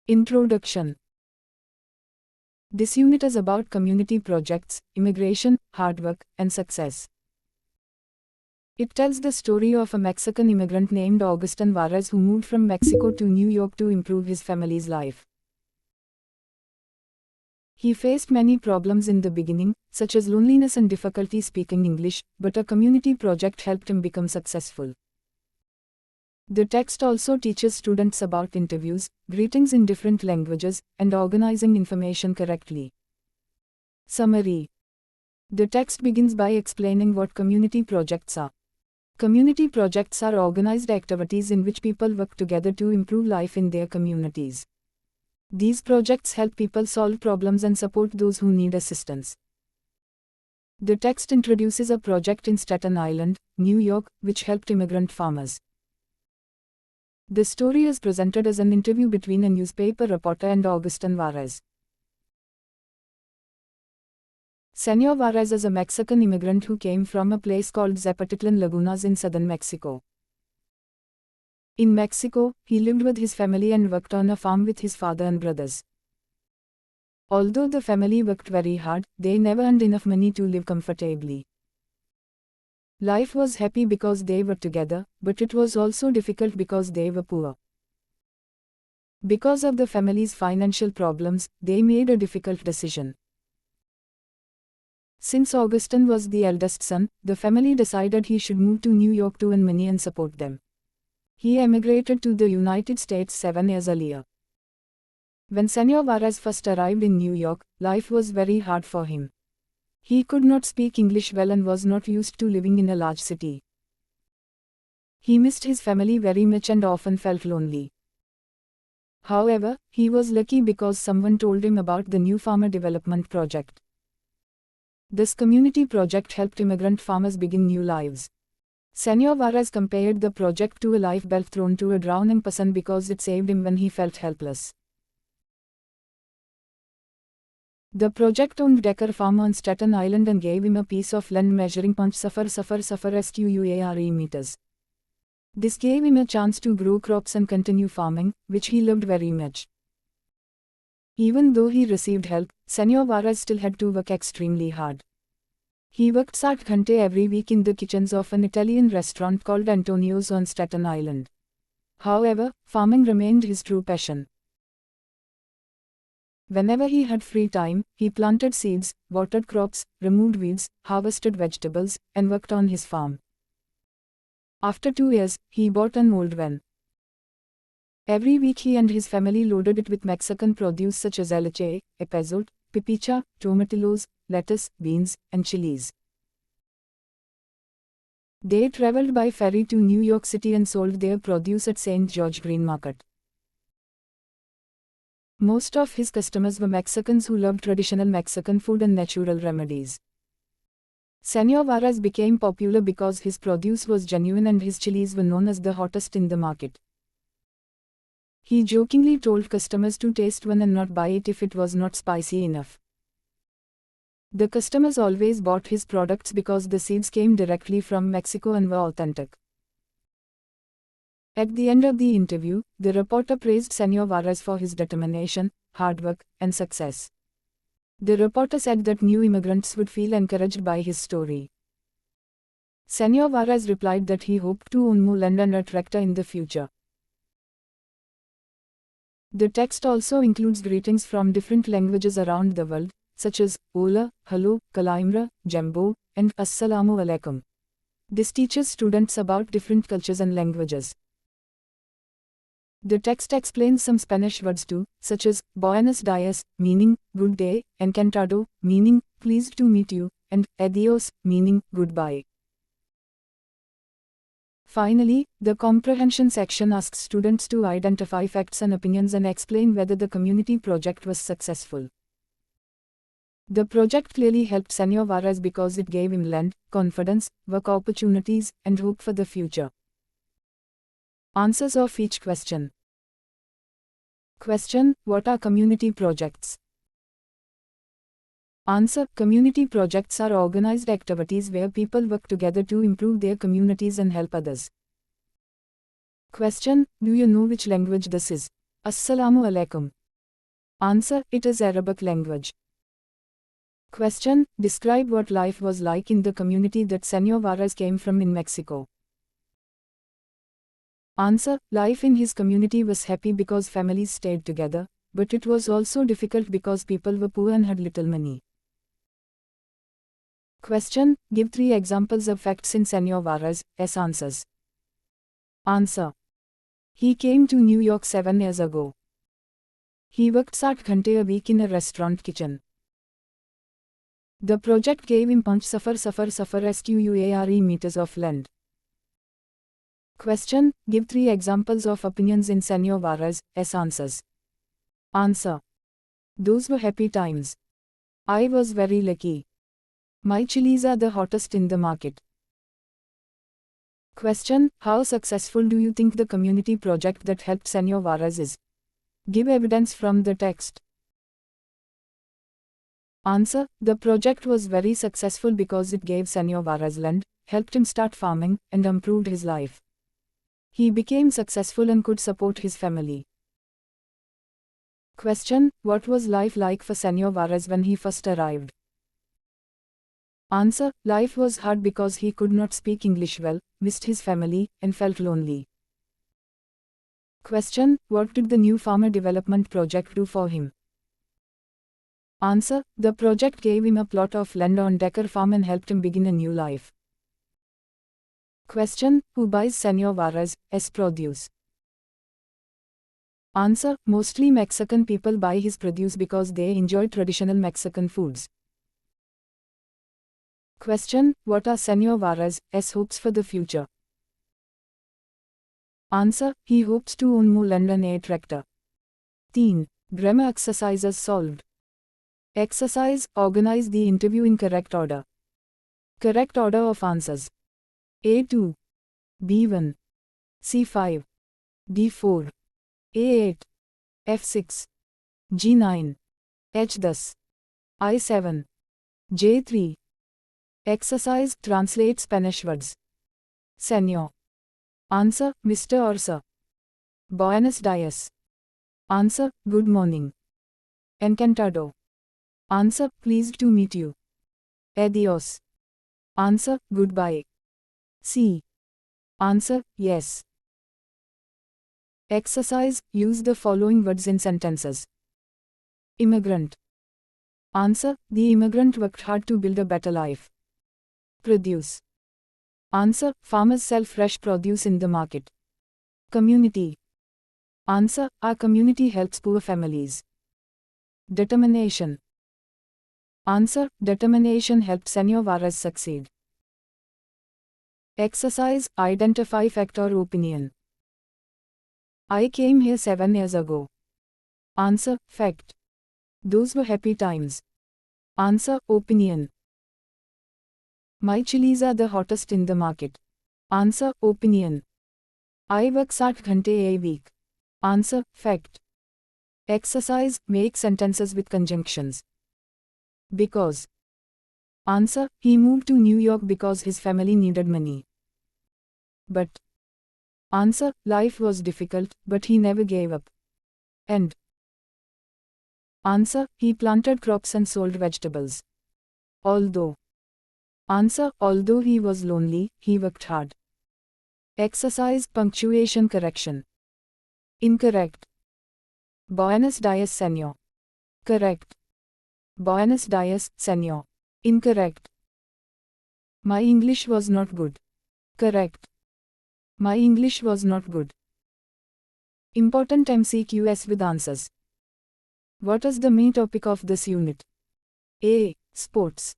Introduction. This unit is about community projects, immigration, hard work, and success. It tells the story of a Mexican immigrant named Augustin Juarez who moved from Mexico to New York to improve his family's life. He faced many problems in the beginning, such as loneliness and difficulty speaking English, but a community project helped him become successful. The text also teaches students about interviews, greetings in different languages, and organizing information correctly. Summary. The text begins by explaining what community projects are. Community projects are organized activities in which people work together to improve life in their communities. These projects help people solve problems and support those who need assistance. The text introduces a project in Staten Island, New York, which helped immigrant farmers. The story is presented as an interview between a newspaper reporter and Augustin Juarez. Senor Juarez is a Mexican immigrant who came from a place called Zapotitlan Lagunas in southern Mexico. In Mexico, he lived with his family and worked on a farm with his father and brothers. Although the family worked very hard, they never earned enough money to live comfortably. Life was happy because they were together, but it was also difficult because they were poor. Because of the family's financial problems, they made a difficult decision. Since Augustin was the eldest son, the family decided he should move to New York to earn money and support them. He emigrated to the United States 7 years earlier. When Senor Juarez first arrived in New York, life was very hard for him. He could not speak English well and was not used to living in a large city. He missed his family very much and often felt lonely. However, he was lucky because someone told him about the new farmer development project. This community project helped immigrant farmers begin new lives. Senor Juarez compared the project to a life belt thrown to a drowning person because it saved him when he felt helpless. The project owned Decker Farm on Staten Island and gave him a piece of land measuring .00 square meters. This gave him a chance to grow crops and continue farming, which he loved very much. Even though he received help, Senor Juarez still had to work extremely hard. He worked 7 hours every week in the kitchens of an Italian restaurant called Antonio's on Staten Island. However, farming remained his true passion. Whenever he had free time, he planted seeds, watered crops, removed weeds, harvested vegetables, and worked on his farm. After 2 years, he bought an old van. Every week he and his family loaded it with Mexican produce such as leche, epazote, pipicha, tomatillos, lettuce, beans, and chilies. They traveled by ferry to New York City and sold their produce at St. George Green Market. Most of his customers were Mexicans who loved traditional Mexican food and natural remedies. Senor Juarez became popular because his produce was genuine and his chilies were known as the hottest in the market. He jokingly told customers to taste one and not buy it if it was not spicy enough. The customers always bought his products because the seeds came directly from Mexico and were authentic. At the end of the interview, the reporter praised Senor Juarez for his determination, hard work, and success. The reporter said that new immigrants would feel encouraged by his story. Senor Juarez replied that he hoped to own more land and a tractor in the future. The text also includes greetings from different languages around the world, such as Hola, Hello, Kalaimra, Jambo, and Assalamu Alaikum. This teaches students about different cultures and languages. The text explains some Spanish words too, such as Buenos dias, meaning good day, Encantado, meaning pleased to meet you, and Adios, meaning goodbye. Finally, the comprehension section asks students to identify facts and opinions and explain whether the community project was successful. The project clearly helped Senor Juarez because it gave him land, confidence, work opportunities, and hope for the future. Answers of each question. Question: what are community projects? Answer: community projects are organized activities where people work together to improve their communities and help others. Question: do you know which language this is? Assalamu alaikum. Answer, it is Arabic language. Question, describe what life was like in the community that Senor Juarez came from in Mexico. Answer, life in his community was happy because families stayed together, but it was also difficult because people were poor and had little money. Question, give 3 examples of facts in Senor Juarez's answers. Answer, he came to New York 7 years ago. He worked 60 ghante a week in a restaurant kitchen. The project gave him square meters of land. Question, give 3 examples of opinions in Senor Juarez's answers. Answer, those were happy times. I was very lucky. My chilies are the hottest in the market. Question, how successful do you think the community project that helped Senor Juarez is? Give evidence from the text. Answer, the project was very successful because it gave Senor Juarez land, helped him start farming, and improved his life. He became successful and could support his family. Question, what was life like for Senor Juarez when he first arrived? Answer, life was hard because he could not speak English well, missed his family, and felt lonely. Question, what did the new farmer development project do for him? Answer, the project gave him a plot of land on Decker Farm and helped him begin a new life. Question, who buys Senor Juarez's produce? Answer, mostly Mexican people buy his produce because they enjoy traditional Mexican foods. Question, what are Senor Juarez's hopes for the future? Answer, he hopes to own more land and a tractor. 3. Grammar exercises solved. Exercise, organize the interview in correct order. Correct order of answers. A2, B1, C5, D4, A8, F6, G9, H10, I7, J3. Exercise, translate Spanish words. Señor. Answer, Mr. or Sir. Buenos dias. Answer, good morning. Encantado. Answer, pleased to meet you. Adios. Answer, goodbye. C. Answer, yes. Exercise, use the following words in sentences. Immigrant. Answer, the immigrant worked hard to build a better life. Produce. Answer, farmers sell fresh produce in the market. Community. Answer, our community helps poor families. Determination. Answer, determination helped Senor Juarez succeed. Exercise, identify fact or opinion. I came here 7 years ago. Answer, fact. Those were happy times. Answer, opinion. My chilies are the hottest in the market. Answer, opinion. I work 60 ghante a week. Answer, fact. Exercise, make sentences with conjunctions. Because. Answer, he moved to New York because his family needed money. But. Answer, life was difficult, but he never gave up. And. Answer, he planted crops and sold vegetables. Although. Answer, although he was lonely, he worked hard. Exercise, punctuation correction. Incorrect. Buenos dias, señor. Correct. Buenos dias, señor. Incorrect. My English was not good. Correct. My English was not good. Important MCQs with answers. What is the main topic of this unit? A. Sports.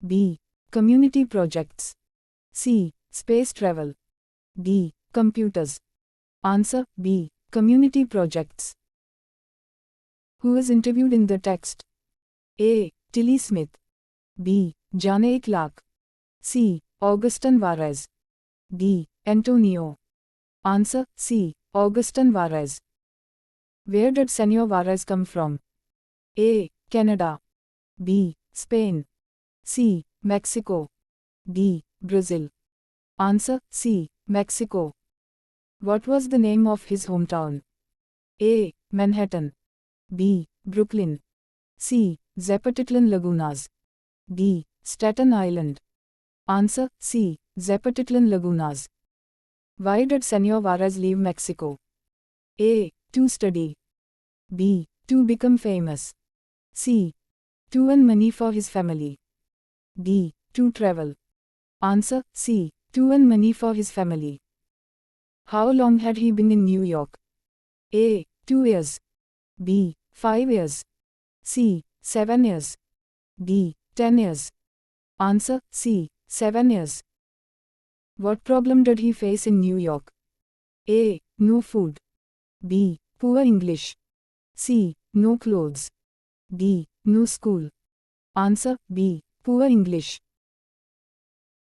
B. Community projects. C. Space travel. D. Computers. Answer, B. Community projects. Who is interviewed in the text? A. Tilly Smith. B. Janae Clark. C. Augustin Juarez. D. Antonio. Answer, C. Augustin Juarez. Where did Senor Juarez come from? A. Canada. B. Spain. C. Mexico. D. Brazil. Answer, C. Mexico. What was the name of his hometown? A. Manhattan. B. Brooklyn. C. Zapotitlan Lagunas. D. Staten Island. Answer C. Zapotitlan Lagunas. Why did Senor Juarez leave Mexico? A. To study. B. To become famous. C. To earn money for his family. D. To travel. Answer C. To earn money for his family. How long had he been in New York? A. 2 years. B. 5 years. C. 7 years. D. 10 years. Answer C. 7 years. What problem did he face in New York? A. No food. B. Poor English. C. No clothes. D. No school. Answer B. Poor English.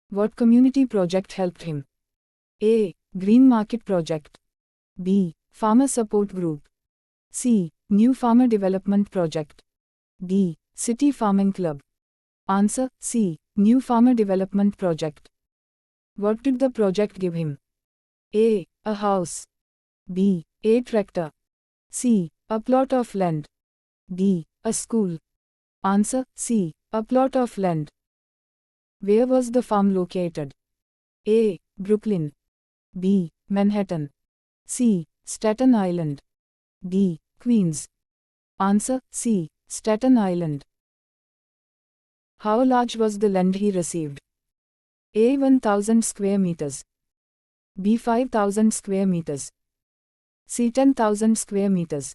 What community project helped him? A. Green Market Project. B. Farmer Support Group. C. New Farmer Development Project. D. City Farming Club. Answer C. New Farmer Development Project. What did the project give him? A. A house. B. A tractor. C. A plot of land. D. A school. Answer C. A plot of land. Where was the farm located? A. Brooklyn. B. Manhattan. C. Staten Island. D. Queens. Answer C. Staten Island. How large was the land he received? A. 1000 square meters. B. 5000 square meters. C. 10,000 square meters.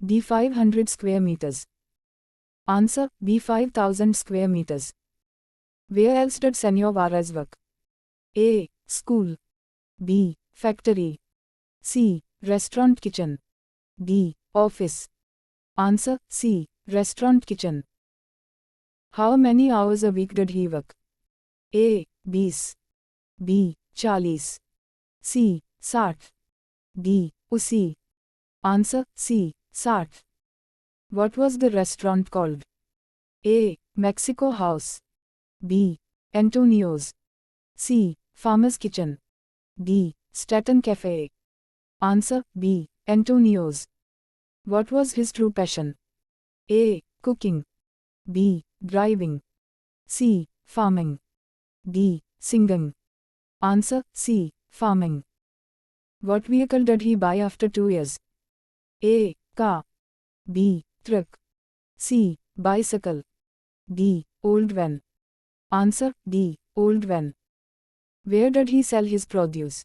D. 500 square meters. Answer B. 5,000 square meters. Where else did Senor Juarez work? A. School. B. Factory. C. Restaurant kitchen. D. Office. Answer C. Restaurant kitchen. How many hours a week did he work? A. 20. B. 40. C. 60. D. 80. Answer C. 60. What was the restaurant called? A. Mexico House. B. Antonio's. C. Farmer's Kitchen. D. Staten Cafe. Answer B. Antonio's. What was his true passion? A. Cooking. B. Driving. C. Farming. D. Singing. Answer C. Farming. What vehicle did he buy after 2 years? A. Car. B. Truck. C. Bicycle. D. Old van. Answer D. Old van. Where did he sell his produce?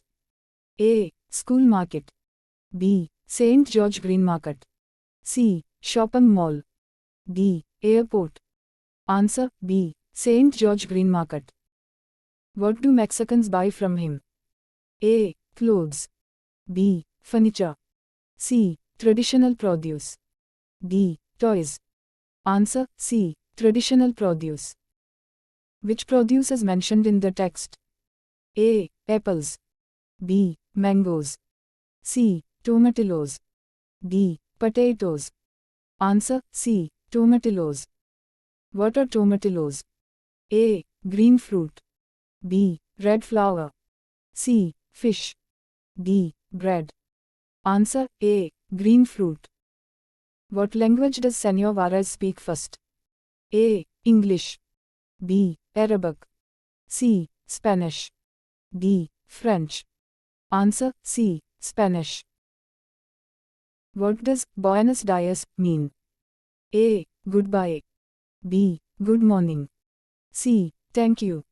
A. School market. B. St. George Green Market. C. Shopping mall. D. Airport. Answer B. St. George Green Market. What do Mexicans buy from him? A. Clothes. B. Furniture. C. Traditional produce. D. Toys. Answer C. Traditional produce. Which produce is mentioned in the text? A. Apples. B. Mangoes. C. Tomatillos. D. Potatoes. Answer C. Tomatillos. What are tomatillos? A. Green fruit. B. Red flower. C. Fish. D. Bread. Answer A. Green fruit. What language does Senor Juarez speak first? A. English. B. Arabic. C. Spanish. D. French. Answer C. Spanish. What does Buenos Dias mean? A. Goodbye. B. Good morning. C. Thank you.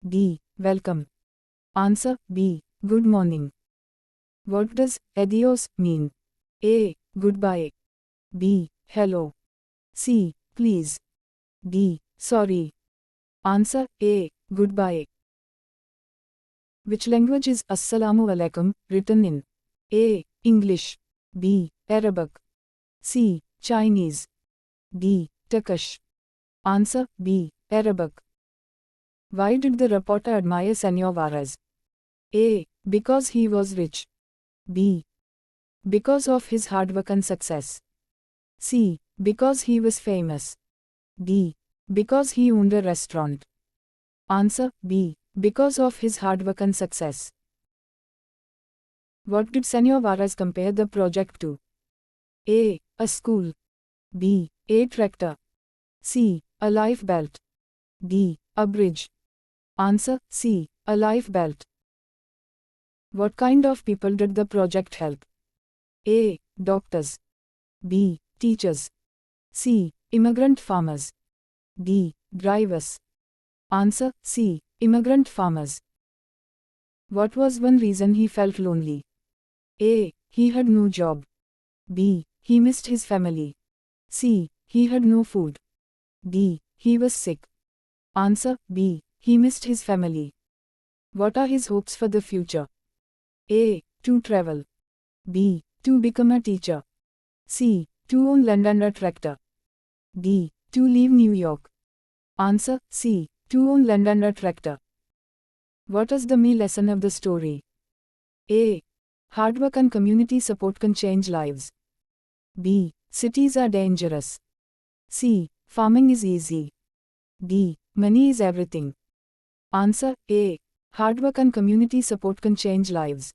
D. Welcome. Answer B. Good morning. What does adios mean? A. Goodbye. B. Hello. C. Please. D. Sorry. Answer A. Goodbye. Which language is Assalamu alaikum written in? A. English. B. Arabic. C. Chinese. D. Turkish. Answer B. Arabic. Why did the reporter admire Senor Juarez? A. Because he was rich. B. Because of his hard work and success. C. Because he was famous. D. Because he owned a restaurant. Answer B. Because of his hard work and success. What did Senor Juarez compare the project to? A. A school. B. A tractor. C. A life belt. D. A bridge. Answer C. A life belt. What kind of people did the project help? A. Doctors. B. Teachers. C. Immigrant farmers. D. Drivers. Answer C. Immigrant farmers. What was one reason he felt lonely? A. He had no job. B. He missed his family. C. He had no food. D. He was sick. Answer B. He missed his family. What are his hopes for the future? A. To travel. B. To become a teacher. C. To own land and a tractor. D. To leave New York. Answer C. To own land and a tractor. What is the main lesson of the story? A. Hard work and community support can change lives. B. Cities are dangerous. C. Farming is easy. D. Money is everything. Answer A. Hard work and community support can change lives.